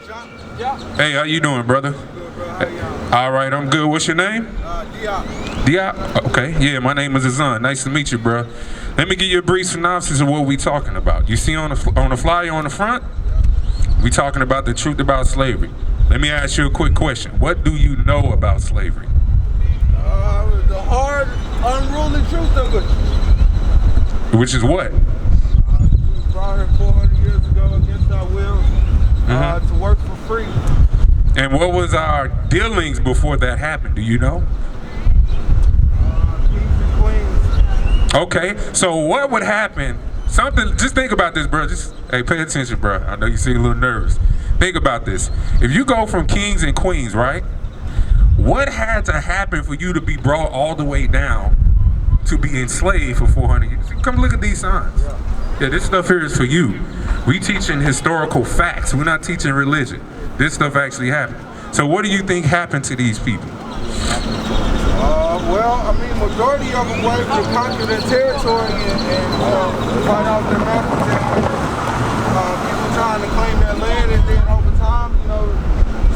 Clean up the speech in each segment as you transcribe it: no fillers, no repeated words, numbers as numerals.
Hey, how you doing, brother? All right, I'm good. What's your name? Diop. Okay, yeah, my name is Azan. Nice to meet you, bro. Let me give you a brief synopsis of what we talking about. You see on the flyer on the front, we talking about the truth about slavery. Let me ask you a quick question. What do you know about slavery? The hard, unruly truth of it. Which is what? We was brought here 400 years ago against our will to work for free. And what was our dealings before that happened? Do you know? Kings and queens. Okay, so what would happen? Something, just think about this, bro. Hey, pay attention, bro. I know you seem a little nervous. Think about this. If you go from kings and queens, right? What had to happen for you to be brought all the way down to be enslaved for 400 years? Come look at these signs. Yeah, this stuff here is for you. We teaching historical facts. We're not teaching religion. This stuff actually happened. So what do you think happened to these people? Well, I mean, majority of them wanted to conquer their territory and fight off their masters. People trying to claim their land, and then over time,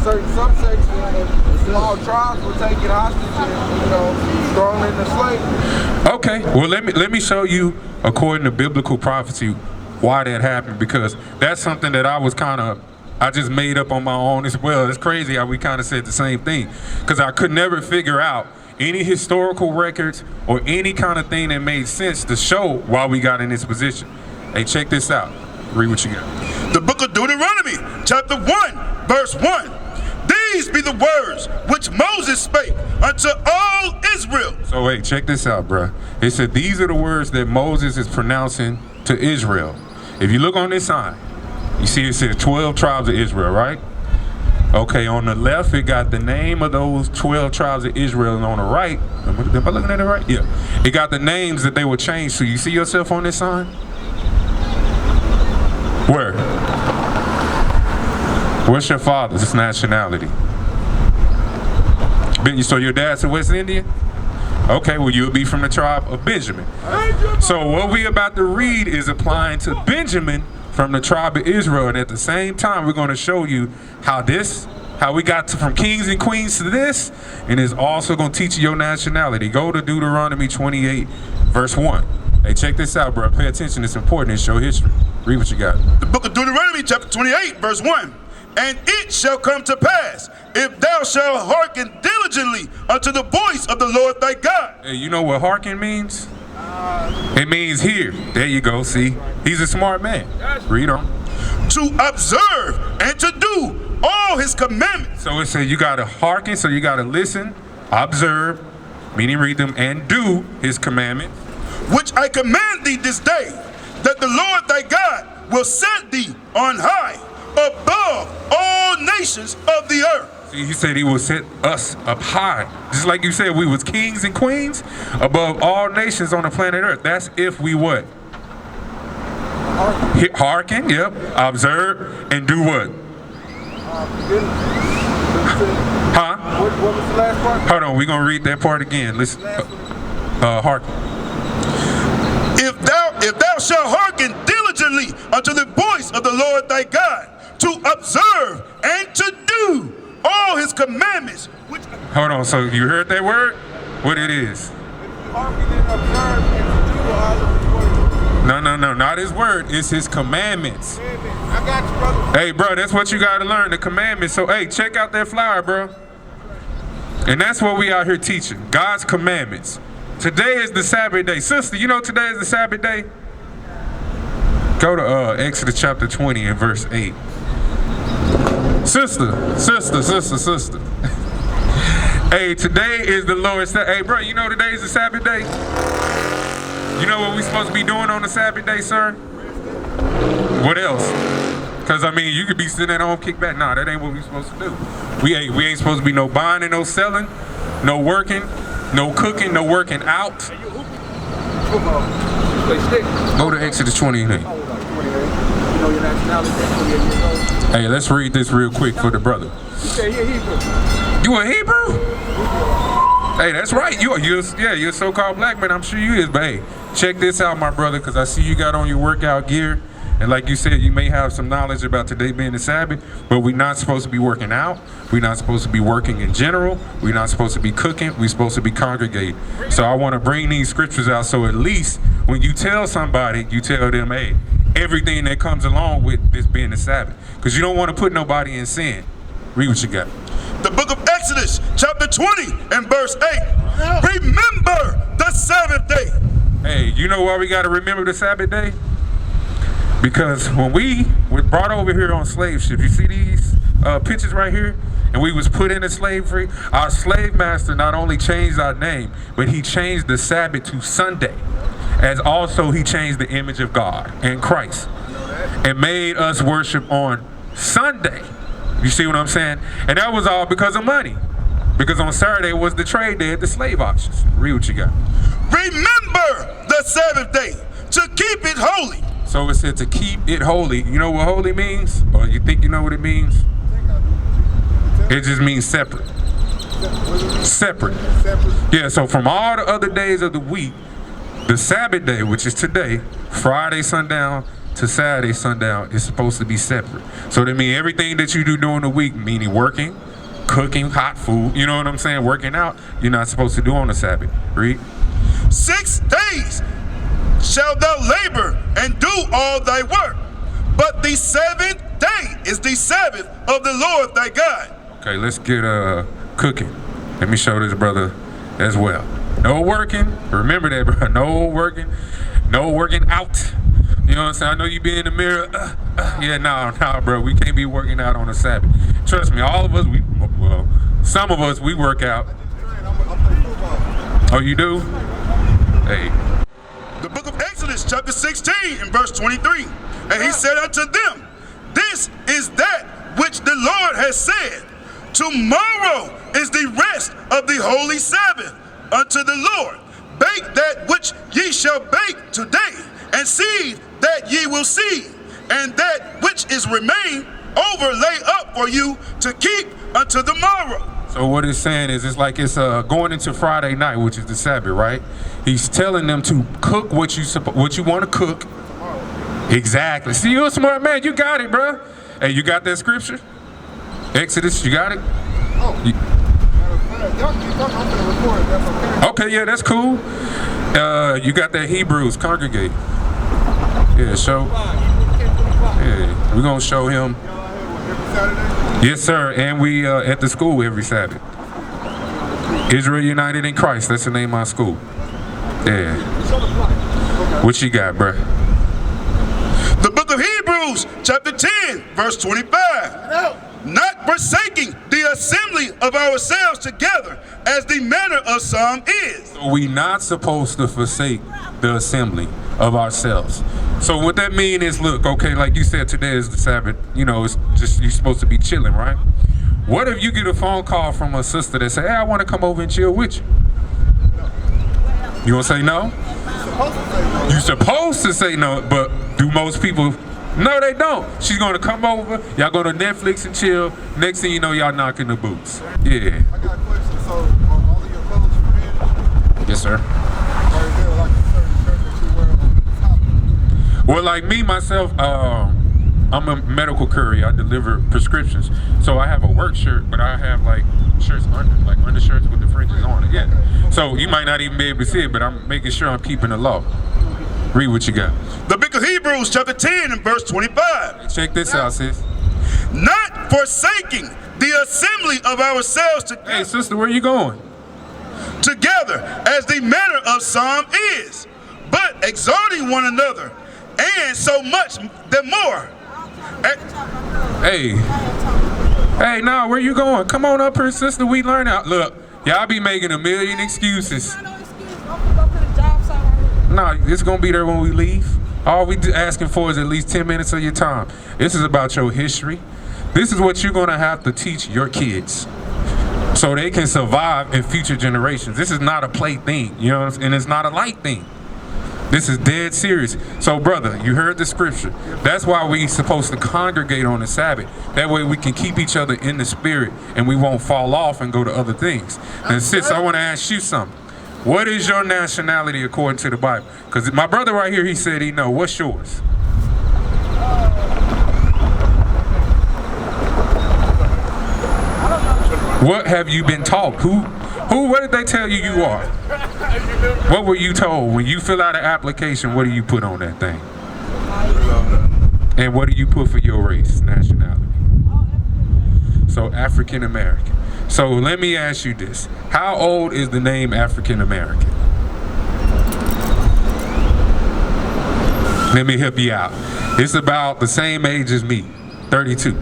certain subsects and small tribes were taken hostage and, thrown into slavery. Okay, well let me show you, according to biblical prophecy, why that happened, because that's something that I just made up on my own as well. It's crazy how we kind of said the same thing, because I could never figure out any historical records or any kind of thing that made sense to show why we got in this position. Hey, check this out. Read what you got. The book of Deuteronomy, chapter 1, verse 1. These be the words which Moses spake unto all Israel. So wait, check this out, bruh. It said these are the words that Moses is pronouncing to Israel. If you look on this sign, you see it says 12 tribes of Israel, right? Okay, on the left, it got the name of those 12 tribes of Israel, and on the right, am I looking at it right? Yeah. It got the names that they were changed to. You see yourself on this sign? Where? What's your father's nationality? So your dad's a West Indian? Okay, well you'll be from the tribe of Benjamin. So what we about to read is applying to Benjamin from the tribe of Israel, and at the same time we're going to show you how we got from kings and queens to this, and it's also going to teach you your nationality. Go to Deuteronomy 28, verse 1. Hey, check this out, bro. Pay attention. It's important. It's your history. Read what you got. The book of Deuteronomy, chapter 28, verse 1. And it shall come to pass, if thou shalt hearken diligently unto the voice of the Lord thy God. Hey, you know what hearken means? It means hear. There you go. See, he's a smart man. Read on. To observe and to do all his commandments. So it says you got to hearken, so you got to listen, observe, meaning read them, and do his commandments. Which I command thee this day, that the Lord thy God will set thee on high above all nations of the earth. See, he said he will set us up high. Just like you said, we was kings and queens above all nations on the planet Earth. That's if we what? Hearken, yep. Observe, and do what? Huh? What was the last part? Hold on, we're going to read that part again. Listen. Hearken. If thou shalt hearken diligently unto the voice of the Lord thy God, to observe and to do all his commandments. Hold on, so you heard that word? What it is? No, not his word. It's his commandments. I got you, brother. Hey, bro, that's what you got to learn, the commandments. So, hey, check out that flyer, bro. And that's what we out here teaching, God's commandments. Today is the Sabbath day. Sister, you know today is the Sabbath day? Go to Exodus chapter 20 and verse 8. Sister. Hey, today is the Lord's Sabbath. Hey, bro, you know today is the Sabbath day? You know what we supposed to be doing on the Sabbath day, sir? What else? Because, I mean, you could be sitting at home, kick back. Nah, that ain't what we supposed to do. We ain't supposed to be no buying and no selling, no working, no cooking, no working out. Go to Exodus 28. Hey, let's read this real quick for the brother. You a Hebrew? Hey, that's right. You're a so-called black man. I'm sure you is. But hey, check this out, my brother, because I see you got on your workout gear. And like you said, you may have some knowledge about today being the Sabbath, but we're not supposed to be working out. We're not supposed to be working in general. We're not supposed to be cooking. We're supposed to be congregating. So I want to bring these scriptures out so at least when you tell somebody, you tell them, hey, everything that comes along with this being the Sabbath. Because you don't want to put nobody in sin. Read what you got. The book of Exodus, chapter 20 and verse 8. Remember the Sabbath day. Hey, you know why we got to remember the Sabbath day? Because when we were brought over here on slave ship, you see these pictures right here? And we was put into slavery. Our slave master not only changed our name, but he changed the Sabbath to Sunday. As also he changed the image of God and Christ. And made us worship on Sunday. You see what I'm saying? And that was all because of money. Because on Saturday was the trade day at the slave auctions. Read what you got. Remember the Sabbath day to keep it holy. So it said to keep it holy. You know what holy means? Or you think you know what it means? It just means separate. Separate. Yeah, so from all the other days of the week, the Sabbath day, which is today, Friday sundown to Saturday sundown, is supposed to be separate. So that means everything that you do during the week, meaning working, cooking, hot food, you know what I'm saying, working out, you're not supposed to do on the Sabbath. Read. 6 days shalt thou labor and do all thy work, but the 7th day is the Sabbath of the Lord thy God. Okay, let's get cooking. Let me show this brother as well. No working. Remember that, bro. No working. No working out. You know what I'm saying? I know you be in the mirror. Yeah, nah, bro. We can't be working out on the Sabbath. Trust me, all of us, some of us, we work out. Oh, you do? Hey. The book of Exodus, chapter 16, and verse 23. And he said unto them, this is that which the Lord has said. Tomorrow is the rest of the holy Sabbath unto the Lord. Bake that which ye shall bake today, and seethe that ye will seethe, and that which is remain over lay up for you to keep unto the morrow. So what it's saying is, it's like it's going into Friday night, which is the Sabbath, right? He's telling them to cook what you want to cook. Exactly. See, you're a smart man. You got it, bro. Hey, you got that scripture? Exodus, you got it? Okay, yeah, that's cool. You got that Hebrews, congregate. Yeah, show. Yeah, we're going to show him. Yes, sir. And we at the school every Sabbath. Israel United in Christ. That's the name of our school. Yeah. What you got, bruh? The book of Hebrews, chapter 10, verse 25. Not forsaking the assembly of ourselves together, as the manner of some is. So we not supposed to forsake the assembly of ourselves. So what that mean is, look, okay, like you said, today is the Sabbath. You know, it's just, you're supposed to be chilling, right? What if you get a phone call from a sister that say, hey, I want to come over and chill with you? You gonna say no? You're supposed to say no, but do most people? No, they don't. She's gonna come over, y'all go to Netflix and chill. Next thing you know, y'all knocking the boots. Yeah. I got a question. So, are all of your clothes forbidden? Yes, sir. Or is there like a certain shirt that you wear on top? Well, like me, myself, I'm a medical courier. I deliver prescriptions. So I have a work shirt, but I have like shirts under, like undershirts with the fringes on it. Yeah. So you might not even be able to see it, but I'm making sure I'm keeping the law. Read what you got. The book of Hebrews, chapter 10, and verse 25. Check this out, sis. Not forsaking the assembly of ourselves together. Hey, sister, where you going? Together, as the manner of some is, but exhorting one another, and so much the more. Hey, nah, where you going? Come on up here, sister. We learn out. Look, y'all be making a million excuses. No, it's gonna be there when we leave. All we asking for is at least 10 minutes of your time. This is about your history. This is what you're gonna have to teach your kids so they can survive in future generations. This is not a play thing, you know, and it's not a light thing. This is dead serious. So, brother, you heard the scripture. That's why we supposed to congregate on the Sabbath. That way we can keep each other in the spirit and we won't fall off and go to other things. And sis, I want to ask you something. What is your nationality according to the Bible? Because my brother right here, he said he know. What's yours? What have you been taught? What did they tell you you are? What were you told? When you fill out an application, what do you put on that thing? And what do you put for your race, nationality? So African American. So let me ask you this. How old is the name African American? Let me help you out. It's about the same age as me, 32.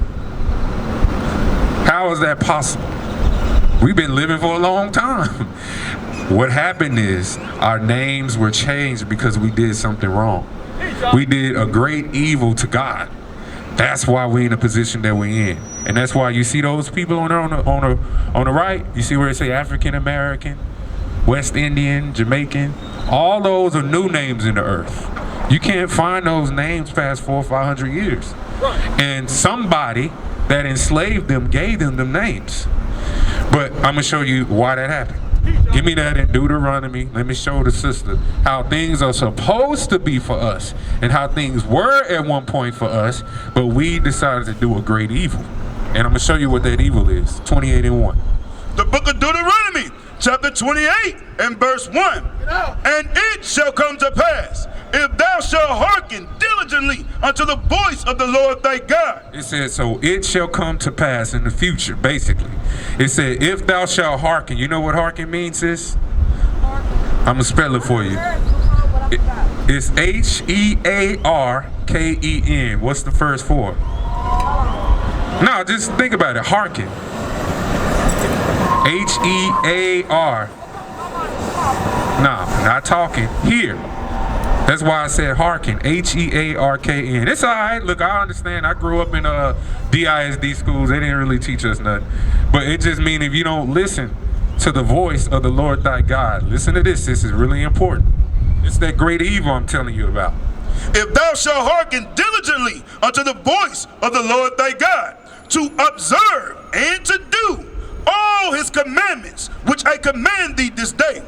How is that possible? We've been living for a long time. What happened is our names were changed because we did something wrong. We did a great evil to God. That's why we're in the position that we're in. And that's why you see those people on the right, you see where it say African American, West Indian, Jamaican, all those are new names in the earth. You can't find those names past 400 or 500 years. And somebody that enslaved them gave them names. But I'm gonna show you why that happened. Give me that in Deuteronomy. Let me show the sister how things are supposed to be for us and how things were at one point for us, but we decided to do a great evil. And I'm gonna show you what that evil is. 28:1. The book of Deuteronomy, chapter 28 and verse 1. And it shall come to pass, if thou shalt hearken diligently unto the voice of the Lord thy God. It says, so it shall come to pass in the future, basically. It said, if thou shalt hearken. You know what hearken means, sis? I'm going to spell it for you. It's H-E-A-R-K-E-N. What's the first four? No, just think about it. Hearken. H-E-A-R. No, not talking. Hear. That's why I said hearken. H-E-A-R-K-N. It's all right. Look, I understand. I grew up in DISD schools. They didn't really teach us nothing. But it just means if you don't listen to the voice of the Lord thy God, listen to this. This is really important. It's that great evil I'm telling you about. If thou shalt hearken diligently unto the voice of the Lord thy God, to observe and to do all his commandments, which I command thee this day,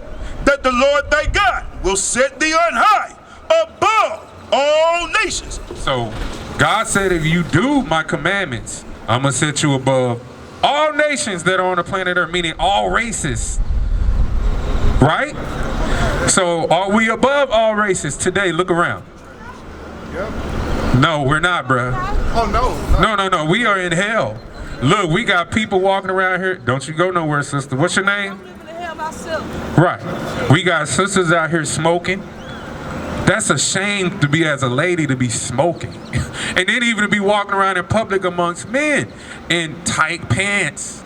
that the Lord thy God will set thee on high above all nations. So God said, if you do my commandments, I'm going to set you above all nations that are on the planet Earth, meaning all races. Right? So are we above all races today? Look around. Yep. No, we're not, bruh. Oh, no. No. We are in hell. Look, we got people walking around here. Don't you go nowhere, sister. What's your name? Right. We got sisters out here smoking. That's a shame to be as a lady to be smoking. And then even to be walking around in public amongst men in tight pants.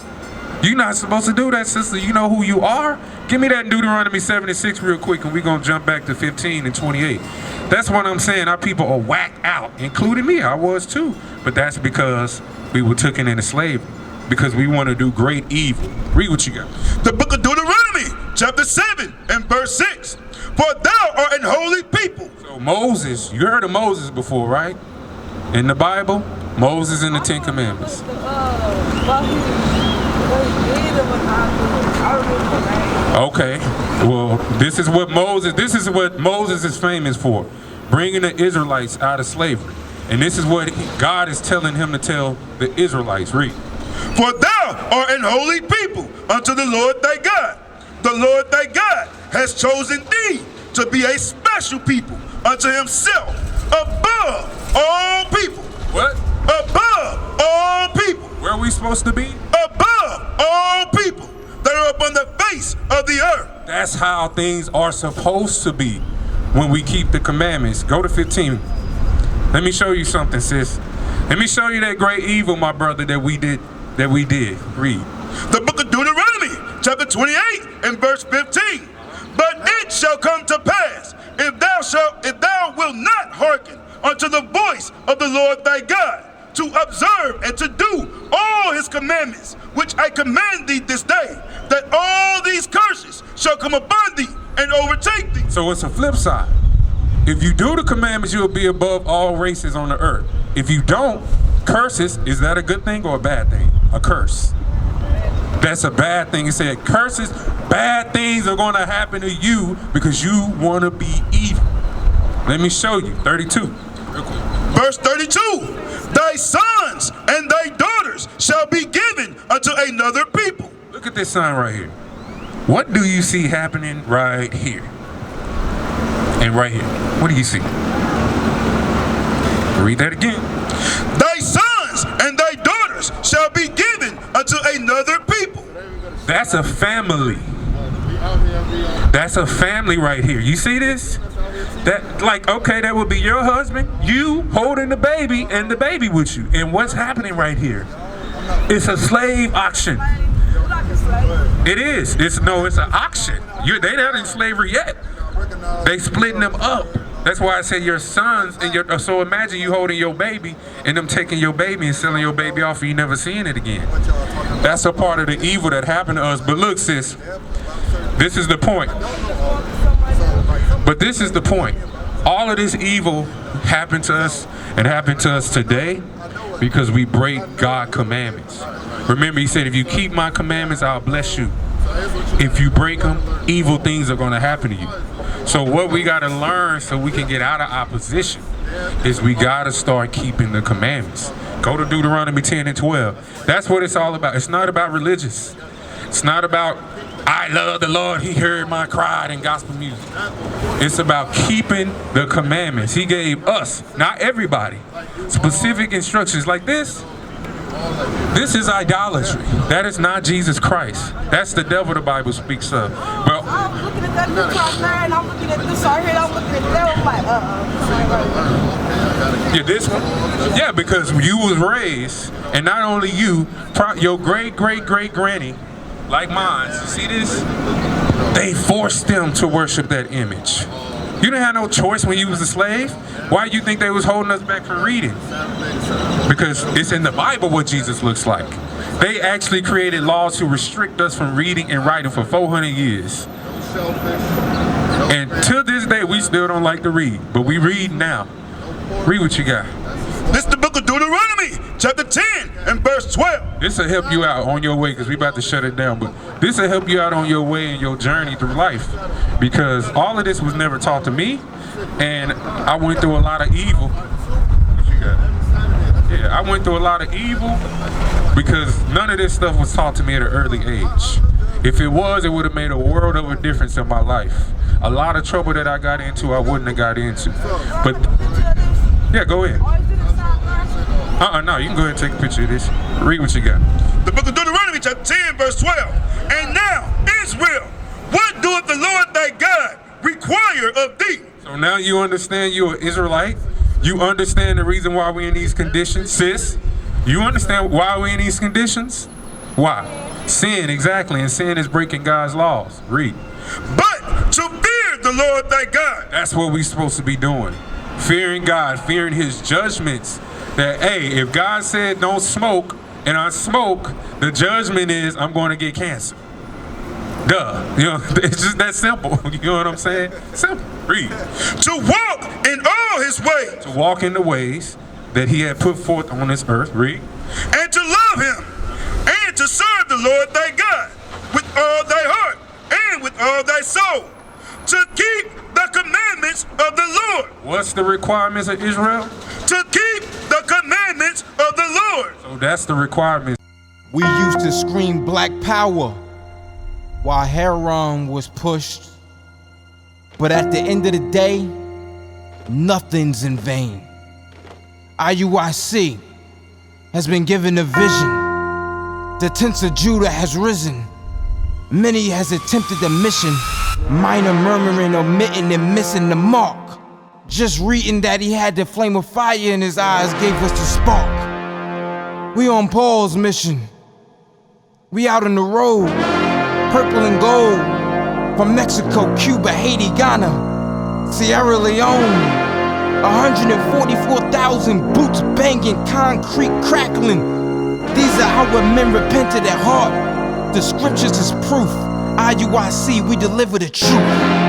You're not supposed to do that, sister. You know who you are? Give me that Deuteronomy 76 real quick and we're going to jump back to 15 and 28. That's what I'm saying. Our people are whacked out, including me. I was too. But that's because we were taken into slavery. Because we want to do great evil. Read what you got. The book of Deuteronomy, chapter 7 and verse 6. For thou art an holy people. So Moses, you heard of Moses before, right? In the Bible, Moses and the Ten Commandments. Okay, well, this is what Moses is famous for. Bringing the Israelites out of slavery. And this is what God is telling him to tell the Israelites. Read. For thou art an holy people unto the Lord thy God. The Lord thy God has chosen thee to be a special people unto himself above all people. What? Above all people. Where are we supposed to be? Above all people that are upon the face of the earth. That's how things are supposed to be when we keep the commandments. Go to 15. Let me show you something, sis. Let me show you that great evil, my brother, that we did. Read. The book of Deuteronomy, chapter 28 and verse 15. But it shall come to pass, if thou wilt not hearken unto the voice of the Lord thy God, to observe and to do all his commandments, which I command thee this day, that all these curses shall come upon thee and overtake thee. So it's a flip side. If you do the commandments, you'll be above all races on the earth. If you don't, curses, is that a good thing or a bad thing? A curse. That's a bad thing. It said curses, bad things are going to happen to you because you want to be evil. Let me show you. 32. Verse 32. Thy sons and thy daughters shall be given unto another people, look at this sign right here. What do you see happening right here? And right here. What do you see? Read that again. Thy sons and thy daughters shall be given unto another people. That's a family. That's a family right here. You see this? That, like, okay, that would be your husband, you holding the baby, and the baby with you. And what's happening right here? It's a slave auction. It is. It's an auction. They not in slavery yet. They splitting them up. That's why I said your sons and your. So imagine you holding your baby and them taking your baby and selling your baby off and you never seeing it again. That's a part of the evil that happened to us. But look, sis, this is the point. But this is the point. All of this evil happened to us and happened to us today because we break God's commandments. Remember, he said, if you keep my commandments, I'll bless you. If you break them, evil things are going to happen to you. So what we got to learn so we can get out of opposition is we got to start keeping the commandments. Go to Deuteronomy 10 and 12. That's what it's all about. It's not about religious. It's not about, I love the Lord, he heard my cry and gospel music. It's about keeping the commandments. He gave us, not everybody, specific instructions like this. This is idolatry. That is not Jesus Christ. That's the devil the Bible speaks of. Well, I'm looking at that new top 9, I'm looking at this right here, I'm looking at that, I'm like, yeah, this one? Yeah, because you was raised, and not only you, your great-great-great-granny, like mine, you see this? They forced them to worship that image. You didn't have no choice when you was a slave. Why do you think they was holding us back from reading? Because it's in the Bible what Jesus looks like. They actually created laws to restrict us from reading and writing for 400 years. And to this day, we still don't like to read, but we read now. Read what you got. This is the book of Deuteronomy, chapter 10 and verse 12. This will help you out on your way, because we about to shut it down, but this will help you out on your way and your journey through life, because all of this was never taught to me, and I went through a lot of evil. What you got? Yeah, I went through a lot of evil because none of this stuff was taught to me at an early age. If it was, it would have made a world of a difference in my life. A lot of trouble that I got into, I wouldn't have got into. But yeah, go ahead. No, you can go ahead and take a picture of this. Read what you got. The book of Deuteronomy, chapter 10, verse 12. And now, Israel, what doeth the Lord thy God require of thee? So now you understand you're an Israelite. You understand the reason why we're in these conditions, sis. You understand why we're in these conditions? Why? Sin, exactly. And sin is breaking God's laws. Read. But to fear the Lord thy God. That's what we're supposed to be doing. Fearing God, fearing his judgments. That, hey, if God said don't smoke, and I smoke, the judgment is I'm going to get cancer. Duh. You know, it's just that simple. You know what I'm saying? Simple. Read. To walk in all his ways. To walk in the ways that he had put forth on this earth. Read. And to love him. And to serve the Lord thy God with all thy heart and with all thy soul. To keep the commandments of the Lord. What's the requirements of Israel? To keep the commandments of the Lord. So that's the requirements. We used to scream black power while heroin was pushed. But at the end of the day, nothing's in vain. IUIC has been given a vision. The tents of Judah has risen. Many has attempted the mission. Minor murmuring, omitting, and missing the mark. Just reading that he had the flame of fire in his eyes gave us the spark. We on Paul's mission. We out on the road, purple and gold. From Mexico, Cuba, Haiti, Ghana, Sierra Leone. 144,000 boots banging, concrete crackling. These are how men repented at heart. The scriptures is proof. IUIC, we deliver the truth.